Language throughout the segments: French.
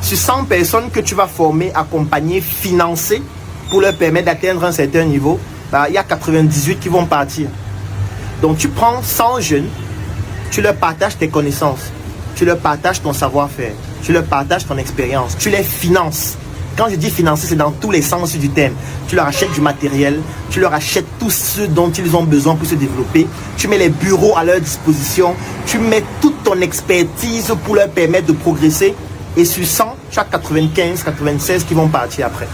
Sur 100 personnes que tu vas former, accompagner, financer pour leur permettre d'atteindre un certain niveau, il y a 98 qui vont partir. Donc tu prends 100 jeunes, tu leur partages tes connaissances, tu leur partages ton savoir-faire, tu leur partages ton expérience, tu les finances. Quand je dis financer, c'est dans tous les sens du terme. Tu leur achètes du matériel, tu leur achètes tout ce dont ils ont besoin pour se développer. Tu mets les bureaux à leur disposition, tu mets toute ton expertise pour leur permettre de progresser. Et sur 100, tu as 95, 96 qui vont partir après.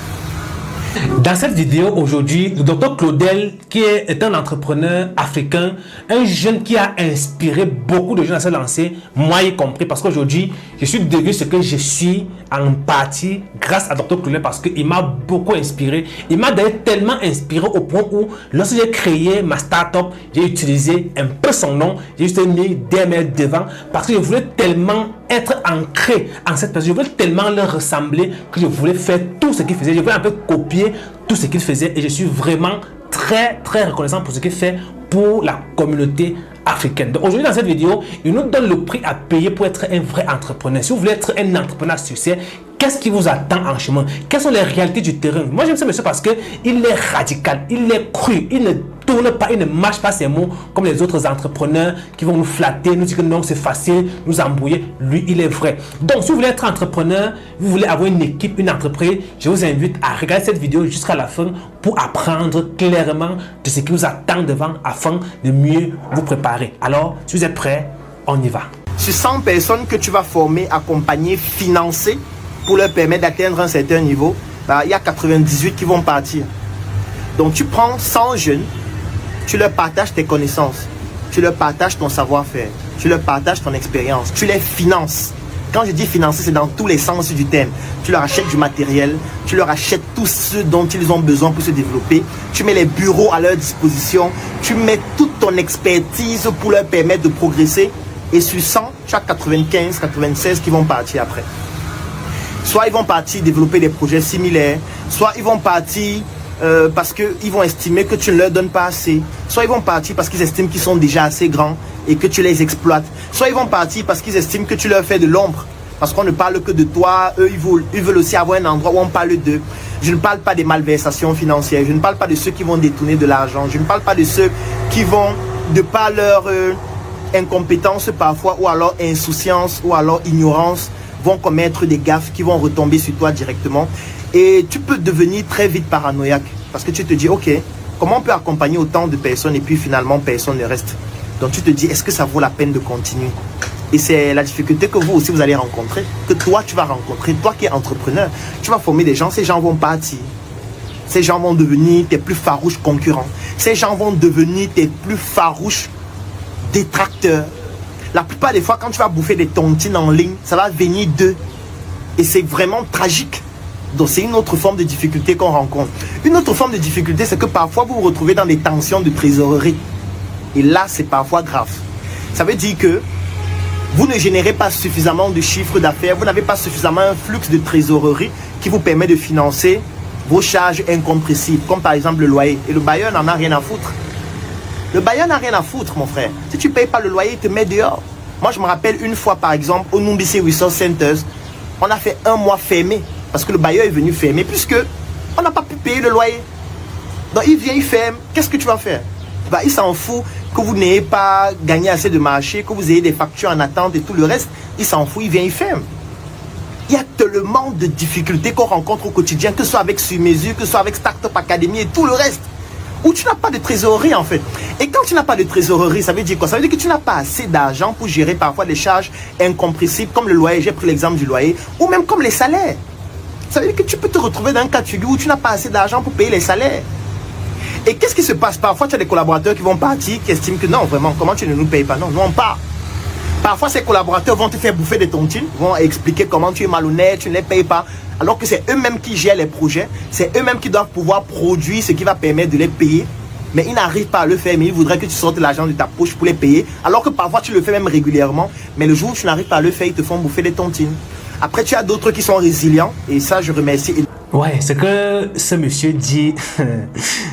Dans cette vidéo aujourd'hui, le docteur Claudel, qui est un entrepreneur africain, un jeune qui a inspiré beaucoup de jeunes à se lancer, moi y compris, parce qu'aujourd'hui, je suis devenu ce que je suis en partie grâce à docteur Claudel, parce qu'il m'a beaucoup inspiré. Il m'a d'ailleurs tellement inspiré au point où, lorsque j'ai créé ma startup, j'ai utilisé un peu son nom, j'ai juste mis DML devant, parce que je voulais tellement être ancré en cette personne, je voulais tellement leur ressembler que je voulais faire tout ce qu'il faisait, je voulais un peu copier tout ce qu'il faisait, et je suis vraiment très reconnaissant pour ce qu'il fait pour la communauté africaine. Donc aujourd'hui dans cette vidéo, il nous donne le prix à payer pour être un vrai entrepreneur. Si vous voulez être un entrepreneur à succès, qu'est-ce qui vous attend en chemin? Quelles sont les réalités du terrain? Moi j'aime ce monsieur parce qu'il est radical, il est cru, il ne tourne pas, il ne mâche pas ses mots comme les autres entrepreneurs qui vont nous flatter, nous dire que non c'est facile, nous embrouiller. Lui il est vrai. Donc si vous voulez être entrepreneur, vous voulez avoir une équipe, une entreprise, je vous invite à regarder cette vidéo jusqu'à la fin pour apprendre clairement de ce qui vous attend devant afin de mieux vous préparer. Alors si vous êtes prêts, on y va. Sur 100 personnes que tu vas former, accompagner, financer pour leur permettre d'atteindre un certain niveau, il y a 98 qui vont partir. Donc tu prends 100 jeunes, tu leur partages tes connaissances, tu leur partages ton savoir-faire, tu leur partages ton expérience, tu les finances. Quand je dis financer, c'est dans tous les sens du terme. Tu leur achètes du matériel, tu leur achètes tout ce dont ils ont besoin pour se développer, tu mets les bureaux à leur disposition, tu mets toute ton expertise pour leur permettre de progresser. Et sur 100, tu as 95, 96 qui vont partir après. Soit ils vont partir développer des projets similaires, soit ils vont partir parce qu'ils vont estimer que tu ne leur donnes pas assez, soit ils vont partir parce qu'ils estiment qu'ils sont déjà assez grands et que tu les exploites, soit ils vont partir parce qu'ils estiment que tu leur fais de l'ombre, parce qu'on ne parle que de toi, eux ils veulent aussi avoir un endroit où on parle d'eux. Je ne parle pas des malversations financières, je ne parle pas de ceux qui vont détourner de l'argent, je ne parle pas de ceux qui vont, de par leur incompétence parfois, ou alors insouciance, ou alors ignorance, vont commettre des gaffes qui vont retomber sur toi directement. Et tu peux devenir très vite paranoïaque parce que tu te dis, ok, comment on peut accompagner autant de personnes et puis finalement personne ne reste. Donc tu te dis, est-ce que ça vaut la peine de continuer? Et c'est la difficulté que vous aussi vous allez rencontrer, que toi tu vas rencontrer, toi qui es entrepreneur. Tu vas former des gens, ces gens vont partir. Ces gens vont devenir tes plus farouches concurrents. Ces gens vont devenir tes plus farouches détracteurs. La plupart des fois, quand tu vas bouffer des tontines en ligne, ça va venir d'eux. Et c'est vraiment tragique. Donc c'est une autre forme de difficulté qu'on rencontre. Une autre forme de difficulté, c'est que parfois vous vous retrouvez dans des tensions de trésorerie. Et là, c'est parfois grave. Ça veut dire que vous ne générez pas suffisamment de chiffre d'affaires, vous n'avez pas suffisamment un flux de trésorerie qui vous permet de financer vos charges incompressibles, comme par exemple le loyer. Et le bailleur n'en a rien à foutre. Le bailleur n'a rien à foutre, mon frère. Si tu ne payes pas le loyer, il te met dehors. Moi, je me rappelle une fois, par exemple, au Numbisi Resource Centers, on a fait un mois fermé parce que le bailleur est venu fermer puisque on n'a pas pu payer le loyer. Donc, il vient, il ferme. Qu'est-ce que tu vas faire? Il s'en fout que vous n'ayez pas gagné assez de marché, que vous ayez des factures en attente et tout le reste. Il s'en fout, il vient, il ferme. Il y a tellement de difficultés qu'on rencontre au quotidien, que ce soit avec Sur Mesure, que ce soit avec Startup Academy et tout le reste, où tu n'as pas de trésorerie en fait. Et quand tu n'as pas de trésorerie, ça veut dire quoi? Ça veut dire que tu n'as pas assez d'argent pour gérer parfois des charges incompressibles comme le loyer, j'ai pris l'exemple du loyer, ou même comme les salaires. Ça veut dire que tu peux te retrouver dans un cas de figure où tu n'as pas assez d'argent pour payer les salaires. Et qu'est-ce qui se passe? Parfois tu as des collaborateurs qui vont partir, qui estiment que non, vraiment, comment tu ne nous payes pas? Non, nous on part. Parfois ces collaborateurs vont te faire bouffer des tontines, vont expliquer comment tu es malhonnête, tu ne les payes pas. Alors que c'est eux-mêmes qui gèrent les projets, c'est eux-mêmes qui doivent pouvoir produire ce qui va permettre de les payer. Mais ils n'arrivent pas à le faire, mais ils voudraient que tu sortes l'argent de ta poche pour les payer. Alors que parfois tu le fais même régulièrement, mais le jour où tu n'arrives pas à le faire, ils te font bouffer des tontines. Après tu as d'autres qui sont résilients, et ça je remercie. Ouais, ce que ce monsieur dit,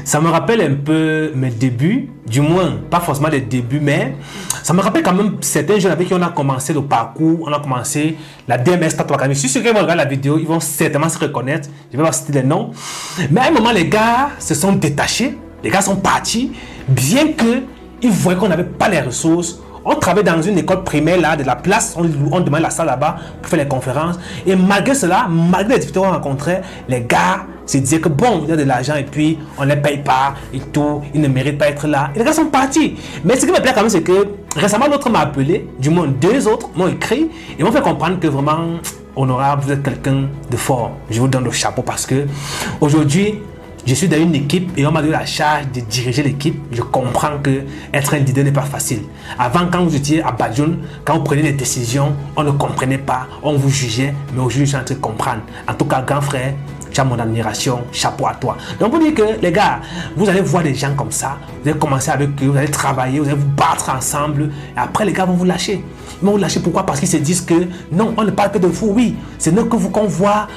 ça me rappelle un peu mes débuts du moins, pas forcément les débuts, mais ça me rappelle quand même certains jeunes avec qui on a commencé le parcours, on a commencé la DMS Tattoo Academy. Si ceux qui vont regarder la vidéo, ils vont certainement se reconnaître. Je vais pas citer les noms. Mais à un moment, les gars se sont détachés, les gars sont partis, bien qu'ils voyaient qu'on n'avait pas les ressources. On travaillait dans une école primaire là, de la place, on demandait la salle là-bas pour faire les conférences. Et malgré cela, malgré les difficultés qu'on rencontrait, les gars se disaient que bon, il y a de l'argent et puis on ne les paye pas et tout, ils ne méritent pas d'être là. Et les gars sont partis. Mais ce qui me plaît quand même, c'est que récemment, l'autre m'a appelé, du moins deux autres m'ont écrit et m'ont fait comprendre que vraiment, honorable, vous êtes quelqu'un de fort. Je vous donne le chapeau parce que aujourd'hui, je suis dans une équipe et on m'a donné la charge de diriger l'équipe. Je comprends que être un leader n'est pas facile. Avant, quand vous étiez à Badjoun, quand vous preniez des décisions, on ne comprenait pas, on vous jugeait, mais aujourd'hui, je suis en train de comprendre. En tout cas, grand frère, tu as mon admiration, chapeau à toi. Donc, pour dire que, les gars, vous allez voir des gens comme ça, vous allez commencer avec eux, vous allez travailler, vous allez vous battre ensemble, et après, les gars vont vous lâcher. Ils vont vous lâcher pourquoi? Parce qu'ils se disent que non, on ne parle que de vous, oui. C'est nous que vous qu'on voit,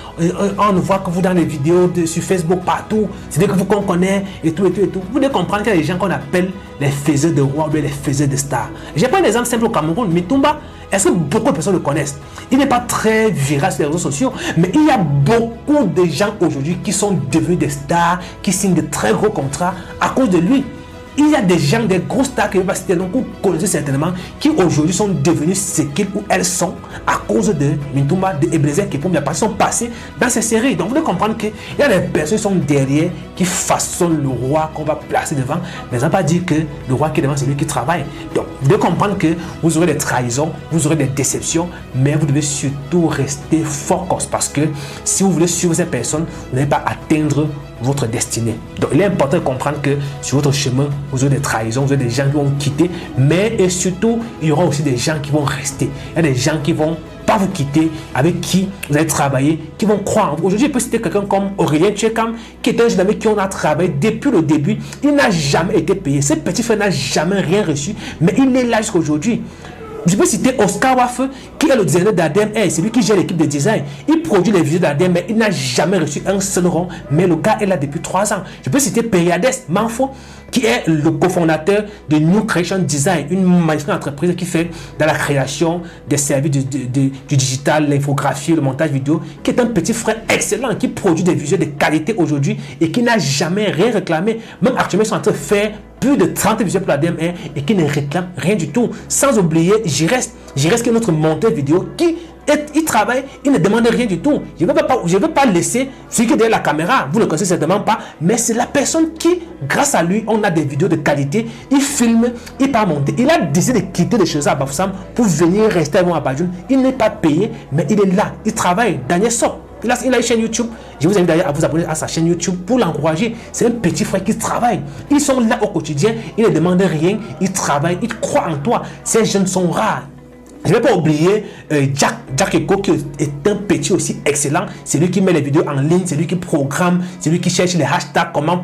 on ne voit que vous dans les vidéos sur Facebook, partout. C'est nous que vous qu'on connaît, et tout, et tout, et tout. Vous devez comprendre qu'il y a des gens qu'on appelle les faiseurs de rois, ou les faiseurs de stars. J'ai pris un exemple simple au Cameroun, Mitumba. Est-ce que beaucoup de personnes le connaissent? Il n'est pas très viral sur les réseaux sociaux, mais il y a beaucoup de gens aujourd'hui qui sont devenus des stars, qui signent de très gros contrats à cause de lui. Il y a des gens, des gros stars que je ne vais pas citer, donc vous connaissez certainement, qui aujourd'hui sont devenus ce qu'ils ou elles sont à cause de Mintumba, de Eblezer, qui pour la partie sont passés dans ces séries. Donc vous devez comprendre qu'il y a des personnes qui sont derrière, qui façonnent le roi qu'on va placer devant, mais ça ne veut pas dire que le roi qui est devant, c'est lui qui travaille. Donc vous devez comprendre que vous aurez des trahisons, vous aurez des déceptions, mais vous devez surtout rester focus parce que si vous voulez suivre ces personnes, vous n'allez pas atteindre votre destinée. Donc il est important de comprendre que sur votre chemin, vous aurez des trahisons, vous aurez des gens qui vont vous quitter, mais et surtout, il y aura aussi des gens qui vont rester. Il y a des gens qui vont pas vous quitter, avec qui vous allez travailler, qui vont croire. Aujourd'hui, je peux citer quelqu'un comme Aurélien Tchekam, qui est un jeune avec qui on a travaillé depuis le début. Il n'a jamais été payé. Ce petit frère n'a jamais rien reçu, mais il est là jusqu'à aujourd'hui. Je peux citer Oscar Waf, qui est le designer d'ADM. C'est lui qui gère l'équipe de design. Il produit les vidéos d'ADM, mais il n'a jamais reçu un seul rond. Mais le gars est là depuis 3 ans. Je peux citer Periades Manfo, qui est le cofondateur de New Creation Design, une magnifique entreprise qui fait dans la création des services du digital, l'infographie, le montage vidéo, qui est un petit frère excellent, qui produit des visuels de qualité aujourd'hui et qui n'a jamais rien réclamé. Même actuellement, ils sont en train de faire plus de 30 visuels pour la DM1 et qui ne réclame rien du tout. Sans oublier, j'y reste qui est notre monteur vidéo qui il travaille, il ne demande rien du tout. Je ne veux pas laisser celui qui est derrière la caméra, vous ne le connaissez certainement pas, mais c'est la personne qui, grâce à lui, on a des vidéos de qualité, il filme, il part monter. Il a décidé de quitter les choses à Bafoussam pour venir rester à Badjoun. Il n'est pas payé, mais il est là, il travaille. Daniel Sok, il a une chaîne YouTube. Je vous invite d'ailleurs à vous abonner à sa chaîne YouTube pour l'encourager. C'est un petit frère qui travaille. Ils sont là au quotidien, ils ne demandent rien, ils travaillent, ils croient en toi. Ces jeunes sont rares. Je ne vais pas oublier Jack Eko qui est un petit aussi excellent. C'est lui qui met les vidéos en ligne, c'est lui qui programme, c'est lui qui cherche les hashtags, comment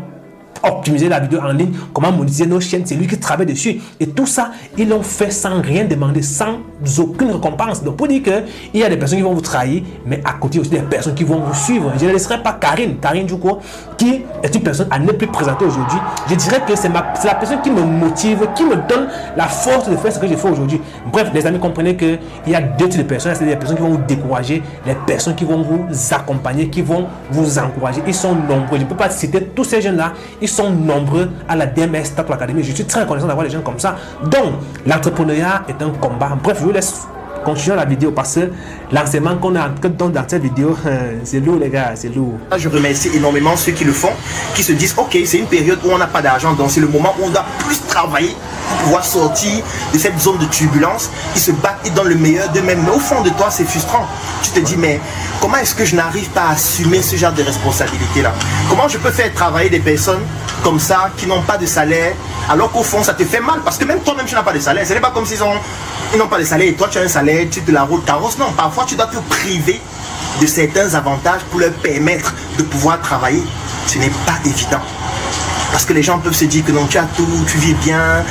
optimiser la vidéo en ligne, comment monétiser nos chaînes, c'est lui qui travaille dessus. Et tout ça, ils l'ont fait sans rien demander, sans aucune récompense. Donc pour dire qu'il y a des personnes qui vont vous trahir, mais à côté aussi des personnes qui vont vous suivre. Je ne laisserai pas Karine Djouko, qui est une personne à ne plus présenter aujourd'hui. Je dirais que c'est la personne qui me motive, qui me donne la force de faire ce que je fais aujourd'hui. Bref, les amis, comprenez qu'il y a deux types de personnes. C'est des personnes qui vont vous décourager, les personnes qui vont vous accompagner, qui vont vous encourager. Ils sont nombreux. Je ne peux pas citer tous ces jeunes-là. Ils sont nombreux à la DMS Tattoo Academy. Je suis très reconnaissant d'avoir des gens comme ça. Donc, l'entrepreneuriat est un combat. Bref, je vous laisse continuer la vidéo parce que l'enseignement qu'on a dans cette vidéo, c'est lourd les gars, c'est lourd. Je remercie énormément ceux qui le font, qui se disent ok, c'est une période où on n'a pas d'argent, donc c'est le moment où on doit plus travailler pour pouvoir sortir de cette zone de turbulence. Ils se battent, ils donnent le meilleur d'eux-mêmes, mais au fond de toi c'est frustrant. Tu te dis mais comment est-ce que je n'arrive pas à assumer ce genre de responsabilité là? Comment je peux faire travailler des personnes comme ça qui n'ont pas de salaire alors qu'au fond ça te fait mal parce que même toi-même tu n'as pas de salaire. Ce n'est pas comme s'ils n'ont pas de salaire et toi tu as un salaire, tu te la roules carrosse. Non, parfois tu dois te priver de certains avantages pour leur permettre de pouvoir travailler. Ce n'est pas évident. Parce que les gens peuvent se dire que non, tu as tout, tu vis bien,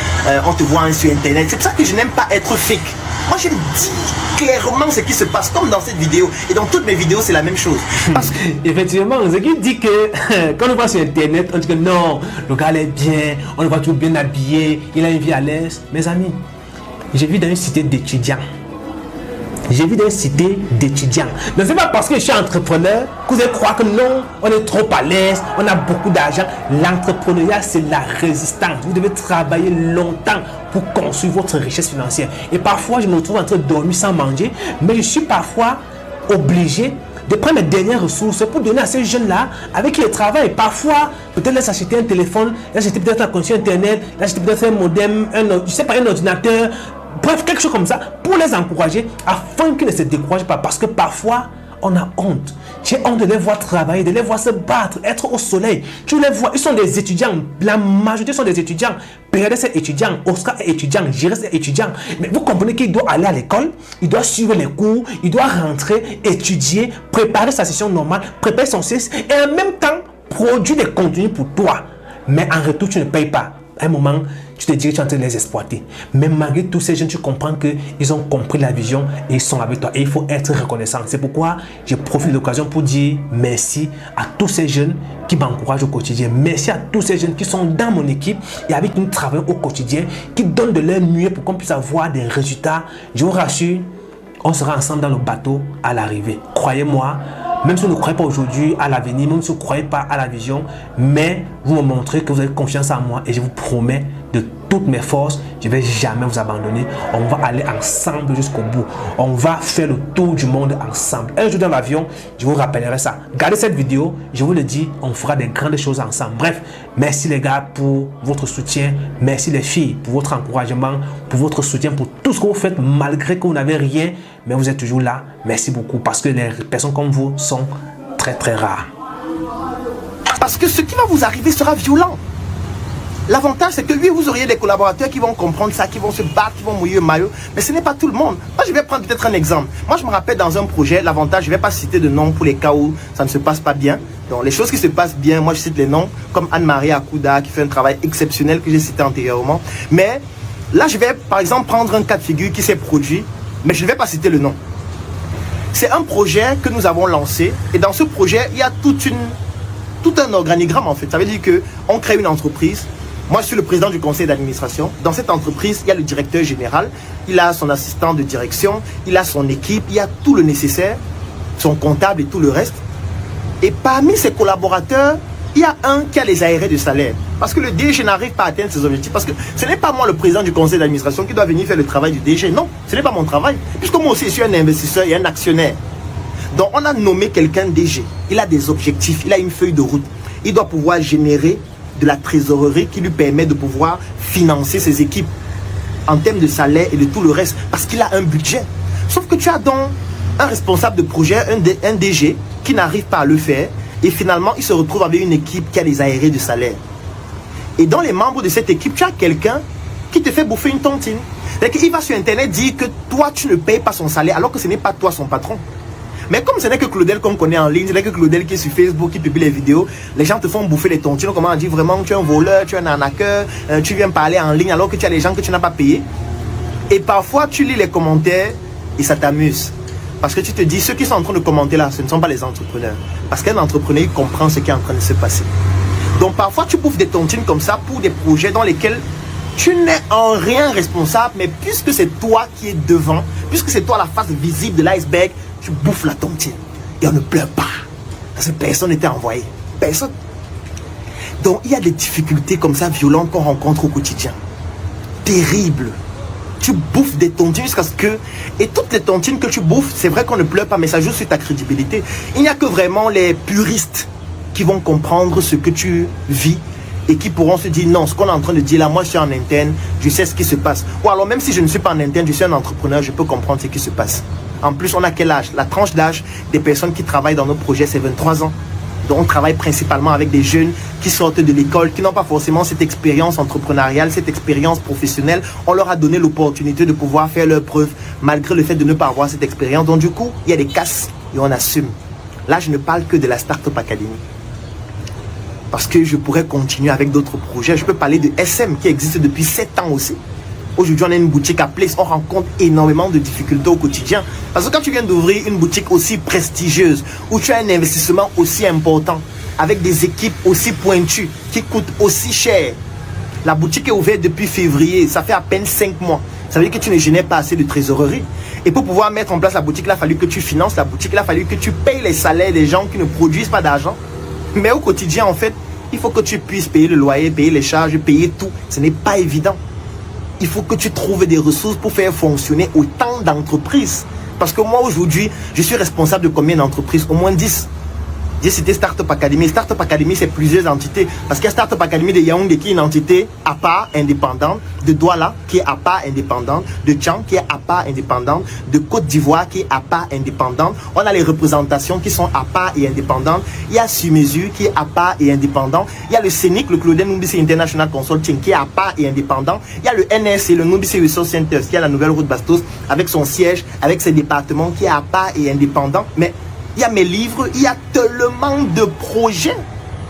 on te voit sur internet. C'est pour ça que je n'aime pas être fake. Moi, je dis clairement ce qui se passe, comme dans cette vidéo. Et dans toutes mes vidéos, c'est la même chose. Parce que... Effectivement, ce qui dit que quand on voit sur Internet, on dit que non, le gars est bien, on le voit tout bien habillé, il a une vie à l'aise. Mes amis, j'ai vu dans une cité d'étudiants. J'ai vu dans une cité d'étudiants. Mais ce n'est pas parce que je suis entrepreneur que vous allez croire que non, on est trop à l'aise, on a beaucoup d'argent. L'entrepreneuriat, c'est la résistance. Vous devez travailler longtemps pour construire votre richesse financière. Et parfois, je me retrouve en train de dormir sans manger, mais je suis parfois obligé de prendre les dernières ressources pour donner à ces jeunes-là avec qui ils travaillent. Parfois, peut-être les acheter un téléphone, les acheter peut-être un connexion Internet, les acheter peut-être un modem, un ordinateur. Bref, quelque chose comme ça pour les encourager afin qu'ils ne se découragent pas. Parce que parfois, on a honte. J'ai honte de les voir travailler, de les voir se battre, être au soleil. Tu les vois, ils sont des étudiants. La majorité sont des étudiants. Pérez est étudiant, Oscar est étudiant, Jérès est étudiant. Mais vous comprenez qu'il doit aller à l'école, il doit suivre les cours, il doit rentrer, étudier, préparer sa session normale, préparer son CES et en même temps produire des contenus pour toi. Mais en retour, tu ne payes pas. À un moment, tu te dis que tu es en train de les exploiter. Mais malgré tous ces jeunes, tu comprends qu'ils ont compris la vision et ils sont avec toi. Et il faut être reconnaissant. C'est pourquoi je profite de l'occasion pour dire merci à tous ces jeunes qui m'encouragent au quotidien. Merci à tous ces jeunes qui sont dans mon équipe et avec qui nous travaillons au quotidien, qui donnent de leur mieux pour qu'on puisse avoir des résultats. Je vous rassure, on sera ensemble dans le bateau à l'arrivée. Croyez-moi. Même si vous ne croyez pas aujourd'hui à l'avenir, même si vous ne croyez pas à la vision, mais vous me montrez que vous avez confiance en moi et je vous promets de toutes mes forces, je ne vais jamais vous abandonner. On va aller ensemble jusqu'au bout. On va faire le tour du monde ensemble. Un jour dans l'avion, je vous rappellerai ça. Regardez cette vidéo, je vous le dis, on fera des grandes choses ensemble. Bref, merci les gars pour votre soutien. Merci les filles pour votre encouragement, pour votre soutien, pour tout ce que vous faites malgré que vous n'avez rien. Mais vous êtes toujours là. Merci beaucoup parce que les personnes comme vous sont très très rares. Parce que ce qui va vous arriver sera violent. L'avantage, c'est que oui, vous auriez des collaborateurs qui vont comprendre ça, qui vont se battre, qui vont mouiller le maillot. Mais ce n'est pas tout le monde. Moi, je vais prendre peut-être un exemple. Moi, je me rappelle dans un projet, l'avantage, je ne vais pas citer de nom pour les cas où ça ne se passe pas bien. Donc, les choses qui se passent bien, moi, je cite les noms, comme Anne-Marie Akouda, qui fait un travail exceptionnel que j'ai cité antérieurement. Mais là, je vais, par exemple, prendre un cas de figure qui s'est produit, mais je ne vais pas citer le nom. C'est un projet que nous avons lancé. Et dans ce projet, il y a tout un organigramme, en fait. Ça veut dire qu'on crée une entreprise. Moi, je suis le président du conseil d'administration. Dans cette entreprise, il y a le directeur général, il a son assistant de direction, il a son équipe, il y a tout le nécessaire, son comptable et tout le reste. Et parmi ses collaborateurs, il y a un qui a les aérés de salaire. Parce que le DG n'arrive pas à atteindre ses objectifs. Parce que ce n'est pas moi, le président du conseil d'administration, qui doit venir faire le travail du DG. Non, ce n'est pas mon travail. Puisque moi aussi, je suis un investisseur et un actionnaire. Donc, on a nommé quelqu'un DG. Il a des objectifs, il a une feuille de route. Il doit pouvoir générer de la trésorerie qui lui permet de pouvoir financer ses équipes en termes de salaire et de tout le reste, parce qu'il a un budget. Sauf que tu as donc un responsable de projet, un DG, qui n'arrive pas à le faire, et finalement, il se retrouve avec une équipe qui a les aérés de salaire. Et dans les membres de cette équipe, tu as quelqu'un qui te fait bouffer une tontine. Il va sur Internet dire que toi, tu ne payes pas son salaire, alors que ce n'est pas toi son patron. Mais comme ce n'est que Claudel qu'on connaît en ligne, ce n'est que Claudel qui est sur Facebook, qui publie les vidéos, les gens te font bouffer les tontines. Comment on dit vraiment, tu es un voleur, tu es un arnaqueur, tu viens parler en ligne alors que tu as des gens que tu n'as pas payés. Et parfois, tu lis les commentaires et ça t'amuse. Parce que tu te dis, ceux qui sont en train de commenter là, ce ne sont pas les entrepreneurs. Parce qu'un entrepreneur, il comprend ce qui est en train de se passer. Donc parfois, tu bouffes des tontines comme ça pour des projets dans lesquels tu n'es en rien responsable, mais puisque c'est toi qui es devant, puisque c'est toi la face visible de l'iceberg, tu bouffes la tontine. Et on ne pleure pas. Parce que personne n'était envoyé. Personne. Donc il y a des difficultés comme ça violentes qu'on rencontre au quotidien. Terrible. Tu bouffes des tontines jusqu'à ce que... Et toutes les tontines que tu bouffes, c'est vrai qu'on ne pleure pas, mais ça joue sur ta crédibilité. Il n'y a que vraiment les puristes qui vont comprendre ce que tu vis et qui pourront se dire non, ce qu'on est en train de dire là, moi je suis en interne, je sais ce qui se passe. Ou alors même si je ne suis pas en interne, je suis un entrepreneur, je peux comprendre ce qui se passe. En plus, on a quel âge? La tranche d'âge des personnes qui travaillent dans nos projets, c'est 23 ans. Donc on travaille principalement avec des jeunes qui sortent de l'école, qui n'ont pas forcément cette expérience entrepreneuriale, cette expérience professionnelle. On leur a donné l'opportunité de pouvoir faire leurs preuves malgré le fait de ne pas avoir cette expérience. Donc du coup, il y a des casses et on assume. Là, je ne parle que de la Startup Academy. Parce que je pourrais continuer avec d'autres projets. Je peux parler de SM qui existe depuis 7 ans aussi. Aujourd'hui, on a une boutique à Place, on rencontre énormément de difficultés au quotidien. Parce que quand tu viens d'ouvrir une boutique aussi prestigieuse, où tu as un investissement aussi important, avec des équipes aussi pointues, qui coûtent aussi cher, la boutique est ouverte depuis février, ça fait à peine 5 mois. Ça veut dire que tu ne génères pas assez de trésorerie. Et pour pouvoir mettre en place la boutique, il a fallu que tu finances la boutique, il a fallu que tu payes les salaires des gens qui ne produisent pas d'argent. Mais au quotidien, en fait, il faut que tu puisses payer le loyer, payer les charges, payer tout. Ce n'est pas évident. Il faut que tu trouves des ressources pour faire fonctionner autant d'entreprises. Parce que moi, aujourd'hui, je suis responsable de combien d'entreprises? Au moins 10. 10, c'était Startup Academy. Startup Academy, c'est plusieurs entités. Parce qu'il y a Startup Academy de Yaoundé qui est une entité à part, indépendante. De Douala, qui est à part, indépendante. De Tchang, qui est à part, indépendante. De Côte d'Ivoire, qui est à part, indépendante. On a les représentations qui sont à part et indépendantes. Il y a Sur Mesure, qui est à part et indépendant. Il y a le CENIC, le Claudel Numbisi International Consulting, qui est à part et indépendant. Il y a le NSC, le Numbisi Resource Center, qui est à la Nouvelle Route Bastos, avec son siège, avec ses départements, qui est à part et indépendant. Mais il y a mes livres, il y a tellement de projets.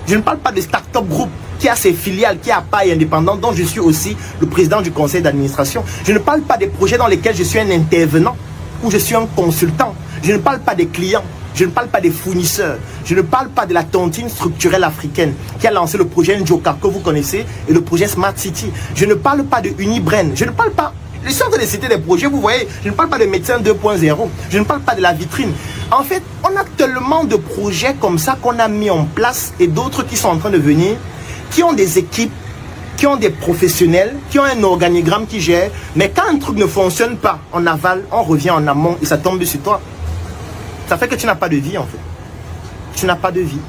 Je ne parle pas de Startup Group qui a ses filiales, qui est à part et indépendant, dont je suis aussi le président du conseil d'administration. Je ne parle pas des projets dans lesquels je suis un intervenant ou je suis un consultant. Je ne parle pas des clients. Je ne parle pas des fournisseurs. Je ne parle pas de la tontine structurelle africaine qui a lancé le projet Njoka que vous connaissez et le projet Smart City. Je ne parle pas de Unibrain. Je ne parle pas... Je suis en train de citer des projets, vous voyez, je ne parle pas de médecin 2.0, je ne parle pas de la vitrine. En fait, on a tellement de projets comme ça qu'on a mis en place et d'autres qui sont en train de venir, qui ont des équipes, qui ont des professionnels, qui ont un organigramme qui gère. Mais quand un truc ne fonctionne pas en aval, on revient en amont et ça tombe sur toi. Ça fait que tu n'as pas de vie en fait. Tu n'as pas de vie,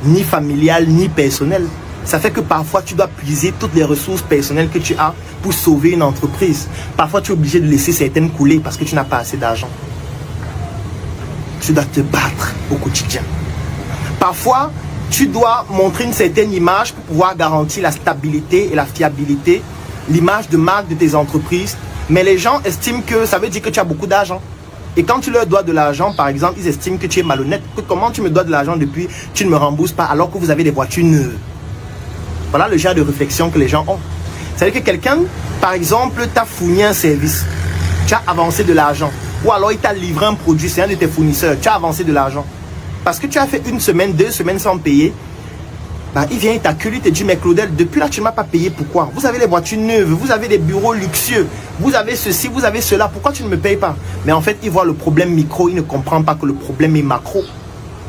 ni familiale, ni personnelle. Ça fait que parfois tu dois puiser toutes les ressources personnelles que tu as pour sauver une entreprise. Parfois tu es obligé de laisser certaines couler parce que tu n'as pas assez d'argent. Tu dois te battre au quotidien. Parfois tu dois montrer une certaine image pour pouvoir garantir la stabilité et la fiabilité, l'image de marque de tes entreprises. Mais les gens estiment que ça veut dire que tu as beaucoup d'argent. Et quand tu leur dois de l'argent, par exemple, ils estiment que tu es malhonnête. Que comment tu me dois de l'argent depuis tu ne me rembourses pas alors que vous avez des voitures neuves. Voilà le genre de réflexion que les gens ont. C'est-à-dire que quelqu'un, par exemple, t'a fourni un service. Tu as avancé de l'argent. Ou alors il t'a livré un produit, c'est un de tes fournisseurs. Tu as avancé de l'argent. Parce que tu as fait 1 semaine, 2 semaines sans payer. Bah, il vient, il t'accule, il te dit, mais Claudel, depuis là, tu ne m'as pas payé. Pourquoi? Vous avez des voitures neuves, vous avez des bureaux luxueux, vous avez ceci, vous avez cela. Pourquoi tu ne me payes pas? Mais en fait, il voit le problème micro, il ne comprend pas que le problème est macro.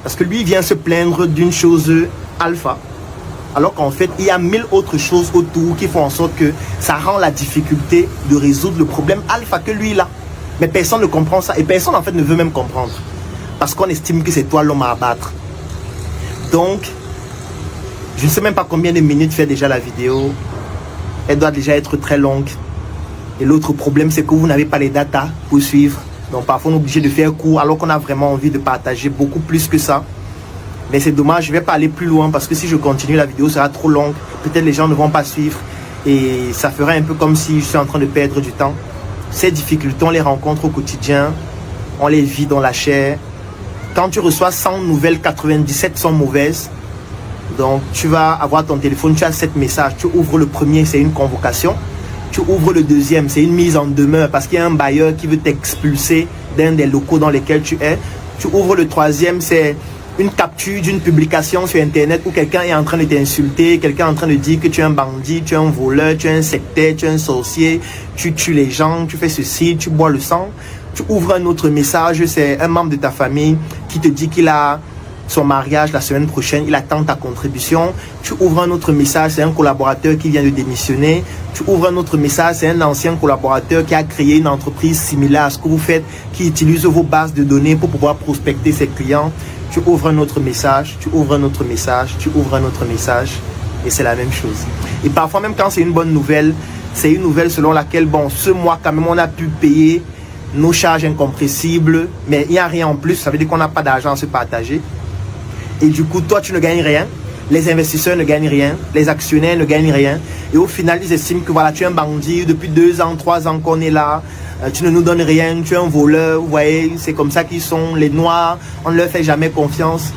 Parce que lui, il vient se plaindre d'une chose alpha. Alors qu'en fait, il y a 1000 autres choses autour qui font en sorte que ça rend la difficulté de résoudre le problème alpha que lui il a. Mais personne ne comprend ça et personne en fait ne veut même comprendre. Parce qu'on estime que c'est toi l'homme à abattre. Donc, je ne sais même pas combien de minutes fait déjà la vidéo. Elle doit déjà être très longue. Et l'autre problème, c'est que vous n'avez pas les datas pour suivre. Donc parfois, on est obligé de faire court alors qu'on a vraiment envie de partager beaucoup plus que ça. Mais c'est dommage, je ne vais pas aller plus loin parce que si je continue, la vidéo sera trop longue. Peut-être les gens ne vont pas suivre et ça fera un peu comme si je suis en train de perdre du temps. Ces difficultés, on les rencontre au quotidien, on les vit dans la chair. Quand tu reçois 100 nouvelles, 97 sont mauvaises. Donc tu vas avoir ton téléphone, tu as 7 messages. Tu ouvres le premier, c'est une convocation. Tu ouvres le deuxième, c'est une mise en demeure parce qu'il y a un bailleur qui veut t'expulser d'un des locaux dans lesquels tu es. Tu ouvres le troisième, c'est une capture d'une publication sur internet où quelqu'un est en train de t'insulter, quelqu'un est en train de dire que tu es un bandit, tu es un voleur, tu es un sectaire, tu es un sorcier, tu tues les gens, tu fais ceci, tu bois le sang. Tu ouvres un autre message, c'est un membre de ta famille qui te dit qu'il a son mariage la semaine prochaine, il attend ta contribution. Tu ouvres un autre message, c'est un collaborateur qui vient de démissionner. Tu ouvres un autre message, c'est un ancien collaborateur qui a créé une entreprise similaire à ce que vous faites, qui utilise vos bases de données pour pouvoir prospecter ses clients. Tu ouvres un autre message, tu ouvres un autre message, tu ouvres un autre message et c'est la même chose. Et parfois même quand c'est une bonne nouvelle, c'est une nouvelle selon laquelle, bon, ce mois quand même on a pu payer nos charges incompressibles, mais il n'y a rien en plus, ça veut dire qu'on n'a pas d'argent à se partager. Et du coup, toi, tu ne gagnes rien, les investisseurs ne gagnent rien, les actionnaires ne gagnent rien. Et au final, ils estiment que voilà, tu es un bandit, depuis 2 ans, 3 ans qu'on est là, tu ne nous donnes rien, tu es un voleur, vous voyez, c'est comme ça qu'ils sont. Les Noirs, on ne leur fait jamais confiance.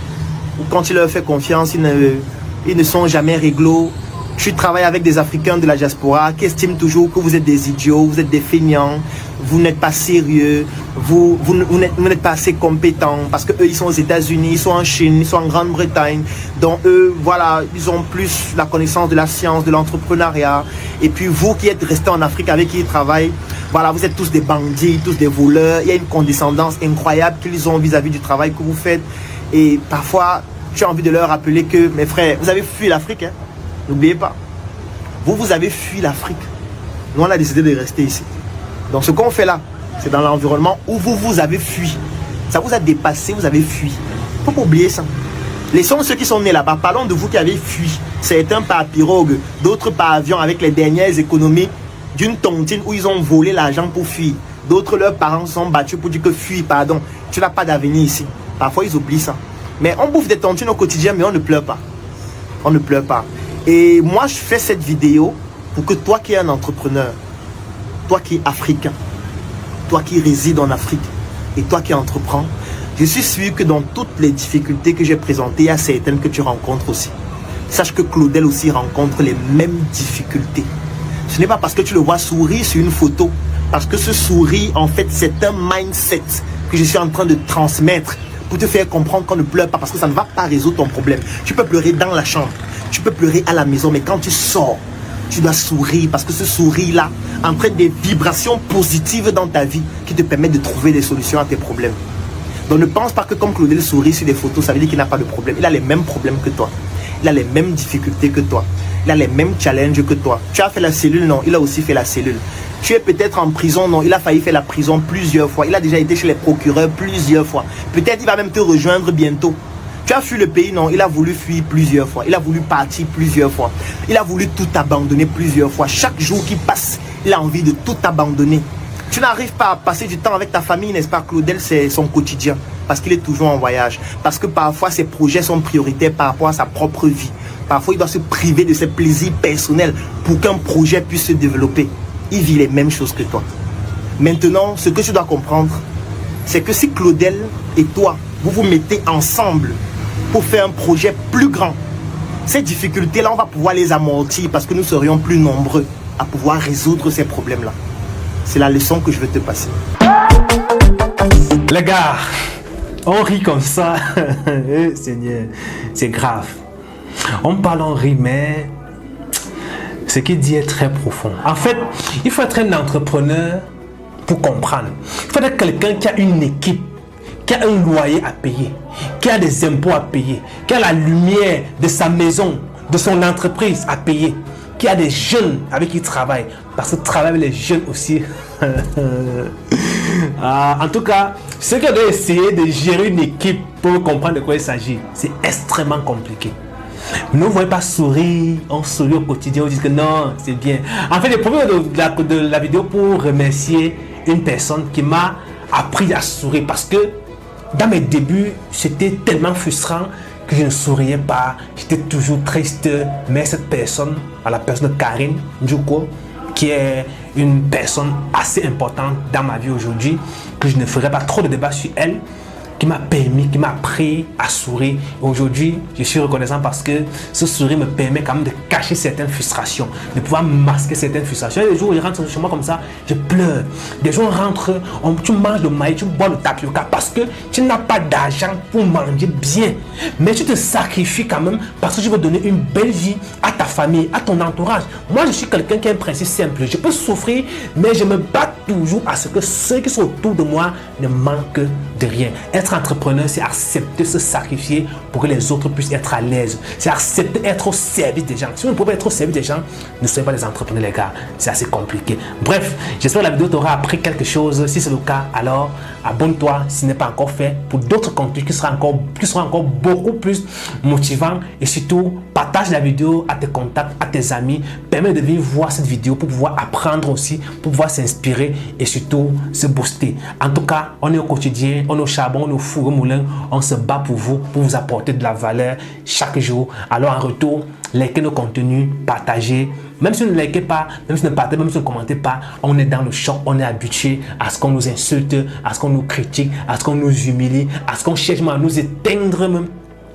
Ou quand tu leur fais confiance, ils ne sont jamais réglo. Tu travailles avec des Africains de la diaspora qui estiment toujours que vous êtes des idiots, vous êtes des feignants, vous n'êtes pas sérieux, vous n'êtes pas assez compétents parce que eux ils sont aux États-Unis, ils sont en Chine, ils sont en Grande-Bretagne. Donc eux, voilà, ils ont plus la connaissance de la science, de l'entrepreneuriat. Et puis vous qui êtes restés en Afrique avec qui ils travaillent, voilà, vous êtes tous des bandits, tous des voleurs. Il y a une condescendance incroyable qu'ils ont vis-à-vis du travail que vous faites. Et parfois, tu as envie de leur rappeler que, mes frères, vous avez fui l'Afrique, hein? N'oubliez pas. Vous avez fui l'Afrique. Nous, on a décidé de rester ici. Donc, ce qu'on fait là, c'est dans l'environnement où vous avez fui. Ça vous a dépassé, vous avez fui. Il ne faut pas oublier ça. Laissons ceux qui sont nés là-bas. Parlons de vous qui avez fui. Certains par pirogue, d'autres par avion avec les dernières économies d'une tontine où ils ont volé l'argent pour fuir. D'autres, leurs parents se sont battus pour dire que fuis, pardon. Tu n'as pas d'avenir ici. Parfois, ils oublient ça. Mais on bouffe des tontines au quotidien, mais on ne pleure pas. On ne pleure pas. Et moi, je fais cette vidéo pour que toi qui es un entrepreneur, toi qui es africain, toi qui résides en Afrique et toi qui entreprends, je suis sûr que dans toutes les difficultés que j'ai présentées, il y a certaines que tu rencontres aussi. Sache que Claudel aussi rencontre les mêmes difficultés. Ce n'est pas parce que tu le vois sourire sur une photo, parce que ce sourire, en fait, c'est un mindset que je suis en train de transmettre pour te faire comprendre qu'on ne pleure pas, parce que ça ne va pas résoudre ton problème. Tu peux pleurer dans la chambre, tu peux pleurer à la maison, mais quand tu sors, tu dois sourire, parce que ce sourire-là entraîne des vibrations positives dans ta vie qui te permettent de trouver des solutions à tes problèmes. Donc ne pense pas que comme Claudel sourit sur des photos, ça veut dire qu'il n'a pas de problème. Il a les mêmes problèmes que toi. Il a les mêmes difficultés que toi. Il a les mêmes challenges que toi. Tu as fait la cellule? Non, il a aussi fait la cellule. Tu es peut-être en prison? Non, il a failli faire la prison plusieurs fois. Il a déjà été chez les procureurs plusieurs fois. Peut-être il va même te rejoindre bientôt. Tu as fui le pays? Non, il a voulu fuir plusieurs fois. Il a voulu partir plusieurs fois. Il a voulu tout abandonner plusieurs fois. Chaque jour qui passe, il a envie de tout abandonner. Tu n'arrives pas à passer du temps avec ta famille, n'est-ce pas? Claudel, c'est son quotidien. Parce qu'il est toujours en voyage. Parce que parfois, ses projets sont prioritaires par rapport à sa propre vie. Parfois, il doit se priver de ses plaisirs personnels pour qu'un projet puisse se développer. Il vit les mêmes choses que toi. Maintenant, ce que tu dois comprendre, c'est que si Claudel et toi, vous vous mettez ensemble pour faire un projet plus grand, ces difficultés-là, on va pouvoir les amortir parce que nous serions plus nombreux à pouvoir résoudre ces problèmes-là. C'est la leçon que je veux te passer. Les gars, on rit comme ça. Seigneur, c'est grave. On parle, on rit, mais ce qu'il dit est très profond. En fait, il faut être un entrepreneur pour comprendre. Il faut être quelqu'un qui a une équipe, qui a un loyer à payer, qui a des impôts à payer, qui a la lumière de sa maison, de son entreprise à payer, qui a des jeunes avec qui il travaille. Parce que travailler avec les jeunes aussi. En tout cas, ceux qui doivent essayer de gérer une équipe pour comprendre de quoi il s'agit, c'est extrêmement compliqué. Ne voyez pas sourire, on sourit au quotidien, on dit que non, c'est bien. En fait, le problème de la vidéo pour remercier une personne qui m'a appris à sourire parce que dans mes débuts, c'était tellement frustrant que je ne souriais pas, j'étais toujours triste. Mais cette personne, la personne de Karine Djouko, qui est une personne assez importante dans ma vie aujourd'hui, que je ne ferai pas trop de débats sur elle, qui m'a permis, qui m'a appris à sourire. Aujourd'hui, je suis reconnaissant parce que ce sourire me permet quand même de cacher certaines frustrations, de pouvoir masquer certaines frustrations. Des jours où je rentre chez moi comme ça, je pleure. Des jours où on rentre, tu manges le maïs, tu bois le tapioca parce que tu n'as pas d'argent pour manger bien. Mais tu te sacrifies quand même parce que tu veux donner une belle vie à ta famille, à ton entourage. Moi, je suis quelqu'un qui a un principe simple. Je peux souffrir, mais je me bats toujours à ce que ceux qui sont autour de moi ne manquent de rien. Être entrepreneur, c'est accepter se sacrifier pour que les autres puissent être à l'aise. C'est accepter être au service des gens. Si on ne peut pas être au service des gens, ne soyez pas des entrepreneurs, les gars. C'est assez compliqué. Bref, j'espère que la vidéo t'aura appris quelque chose. Si c'est le cas, alors abonne-toi si ce n'est pas encore fait pour d'autres contenus qui seront encore beaucoup plus motivants. Et surtout, partage la vidéo à tes contacts, à tes amis. Permets de venir voir cette vidéo pour pouvoir apprendre aussi, pour pouvoir s'inspirer et surtout se booster. En tout cas, on est au quotidien, on est au charbon, on est au four au moulin, on se bat pour vous apporter de la valeur chaque jour. Alors en retour, likez nos contenus, partagez. Même si vous ne likez pas, même si vous ne partagez, même si vous ne commentez pas, on est dans le choc, on est habitué à ce qu'on nous insulte, à ce qu'on nous critique, à ce qu'on nous humilie, à ce qu'on cherche à nous éteindre même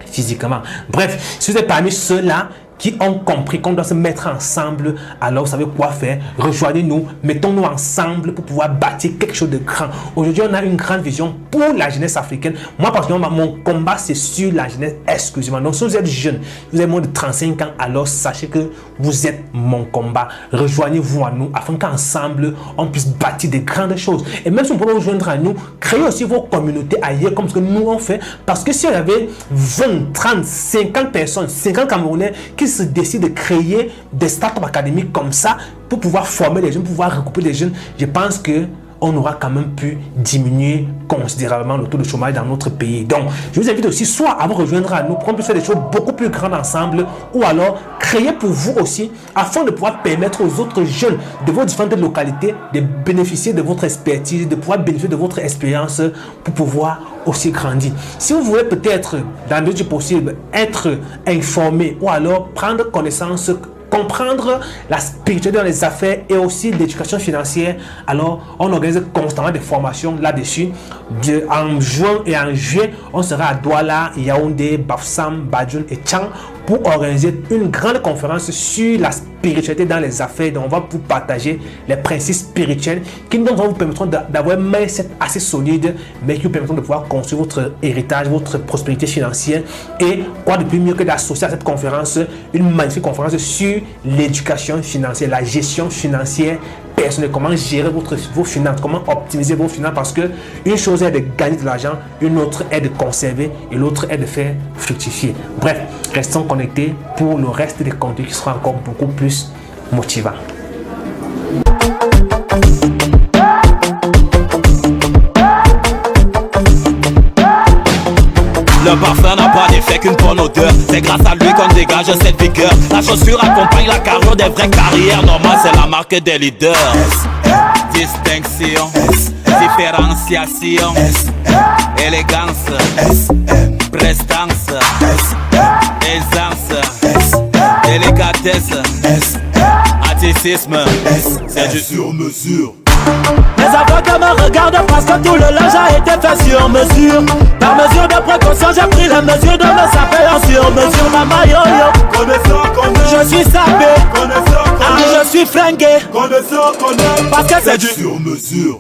physiquement. Bref, si vous êtes parmi ceux-là qui ont compris qu'on doit se mettre ensemble. Alors vous savez quoi faire, rejoignez-nous, mettons-nous ensemble pour pouvoir bâtir quelque chose de grand. Aujourd'hui on a une grande vision pour la jeunesse africaine. Moi particulièrement mon combat c'est sur la jeunesse exclusivement. Donc si vous êtes jeune, vous avez moins de 35 ans, alors sachez que vous êtes mon combat. Rejoignez-vous à nous afin qu'ensemble on puisse bâtir des grandes choses. Et même si vous pouvez vous joindre à nous, créez aussi vos communautés ailleurs comme ce que nous on fait. Parce que si on avait 20, 30, 50 personnes, 50 Camerounais qui se décident de créer des startups académiques comme ça pour pouvoir former les jeunes, pour pouvoir recouper les jeunes, je pense que on aura quand même pu diminuer considérablement le taux de chômage dans notre pays. Donc, je vous invite aussi soit à vous rejoindre à nous pour qu'on puisse faire des choses beaucoup plus grandes ensemble, ou alors créer pour vous aussi afin de pouvoir permettre aux autres jeunes de vos différentes localités de bénéficier de votre expertise, de pouvoir bénéficier de votre expérience pour pouvoir aussi grandir. Si vous voulez peut-être, dans le mesure du possible, être informé ou alors prendre connaissance, comprendre la spiritualité dans les affaires et aussi l'éducation financière, alors on organise constamment des formations là-dessus. En juin et en juillet, on sera à Douala, Yaoundé, Bafoussam, Badjoun et Tchang pour organiser une grande conférence sur la spiritualité dans les affaires. Donc on va vous partager les principes spirituels qui nous vous permettront d'avoir un mindset assez solide, mais qui vous permettront de pouvoir construire votre héritage, votre prospérité financière. Et quoi de plus mieux que d'associer à cette conférence une magnifique conférence sur l'éducation financière, la gestion financière personnelle, comment gérer vos finances, comment optimiser vos finances, parce que une chose est de gagner de l'argent, une autre est de conserver et l'autre est de faire fructifier. Bref, restons connectés pour le reste des contenus qui sera encore beaucoup plus motivant. Le parfum n'a pas d'effet qu'une bonne odeur. C'est grâce à lui qu'on dégage cette vigueur. La chaussure accompagne la carrure des vraies carrières. Normal, c'est la marque des leaders. Distinction, différenciation, élégance, prestance, aisance, délicatesse, atticisme. C'est du sur mesure. Les avocats me regardent parce que tout le linge a été fait sur mesure. Par mesure de précaution, j'ai pris la mesure de mes sapés en sur mesure. Maman yo-yo, je suis sapé, je suis flingué, parce que c'est du sur mesure.